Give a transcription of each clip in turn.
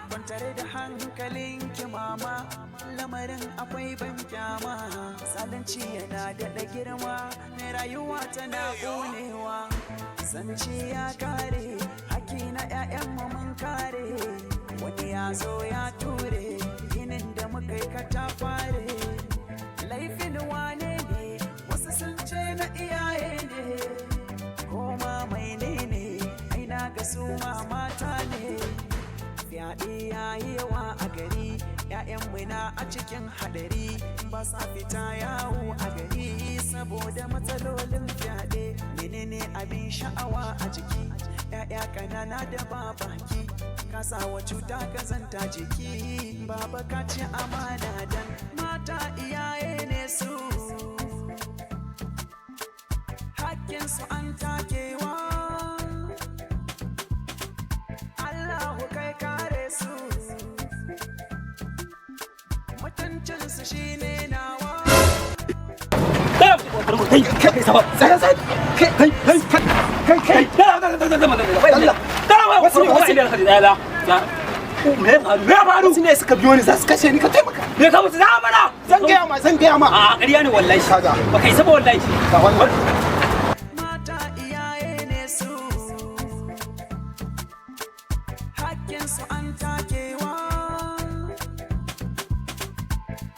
kwantar da hankalinki mama, lamarin akwai ban kyama, zalunci yana daɗa girma, rayuwa tana ƙonewa, zance ya kare, haƙƙi na 'ya'yanmu mun kare, wani ya zo ya ture, ginin da muka yi katafare, laifin wane ne, wasu sun ce na iyaye ne, koma mai ne, aina ga su mata ne. Fyaɗe ya yi yawa a gari, 'ya'yanmu na a cikin haɗari, ba sa fita yawo a gari saboda matsalolin fyaɗe. Menene abin sha'awa a jiki, 'ya'ya ƙanana da babaki, kasawa cuta kazanta jiki, baba ka ci amana dan mata iyaye ne su, hakkinsu an takewa. Allahu kai kare su, mutuncinsu shine nawa. Wasu ne suka biyo ni za su kashe ni, ka taimaka. Me ka musu za mana? Zan gaya ma. A ƙarya ne wallahi. Ba kai saba wallahi. Mata iyaye ne su, hakkinsu an takewa.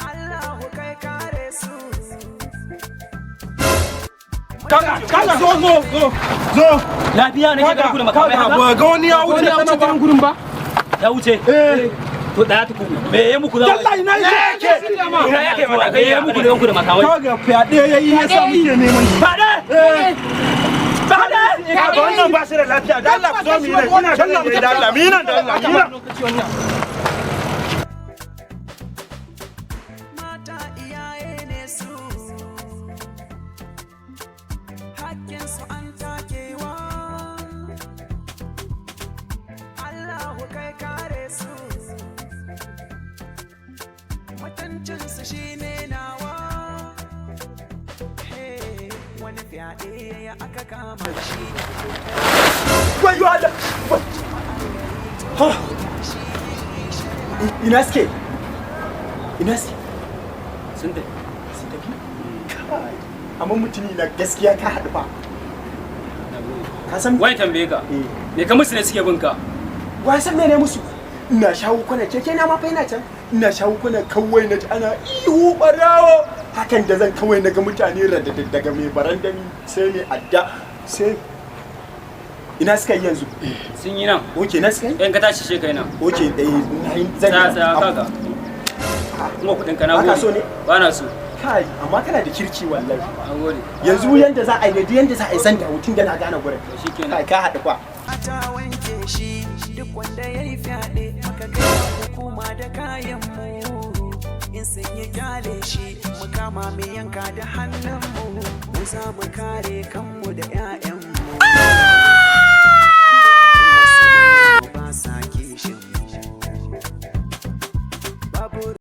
Allahu kai kare su. Kaga zo. Lafiya ne ke gudu makamai haka. Ba ga wani ya wuce cikin gurin ba? Ya wuce. To daya tuku. Me ya muku za? Allah ina yake. Ina yake ba kai ya muku da yanku da makamai. Kaga fyaɗe yayi ya sa muke neman shi. Fade. Fade. Kaga wannan ba shi da lafiya. Da Allah ku zo mu yi nan. Ina ganin yayi da Allah. Mi nan da Allah. Mata iyaye ne su, hakkinsu an takewa. Allahu kai kare su, mutuncinsu shine nawa. Hey, wani fyaɗe ya aka kama shi. Wayo Allah. Ina suke? Sun tafi. Amma mutumi na gaskiya ka haɗu ba. Ka san Wai tambaye ka. Me ka musu ne suke bin ka? wa san mene musu? Ina shawo kwana keke na ma fa ina can. Ina shawo kwana kawai na ji ana ihu barawo. Hakan da zan kawai naga mutane radada daga mai barandami sai mai adda sai ina suka yi yanzu. Sun yi nan. Oke na suka yi? Yan ka tashi she kai nan. Oke zan Tsaya kaga. Kuma kudin ka na Ba ka so ne? Ba na so. kai amma kana da kirki wallahi. An gode. Yanzu yanda za a yi da yanda za a yi zan da hutun da na gane gurin. Shikenan. Kai ka haɗu kwa. Ta wanke shi duk wanda ya yi fyaɗe maka kai hukuma da kayan mu, in sun yi kyale shi mu kama mai yanka da hannun mu za mu kare kan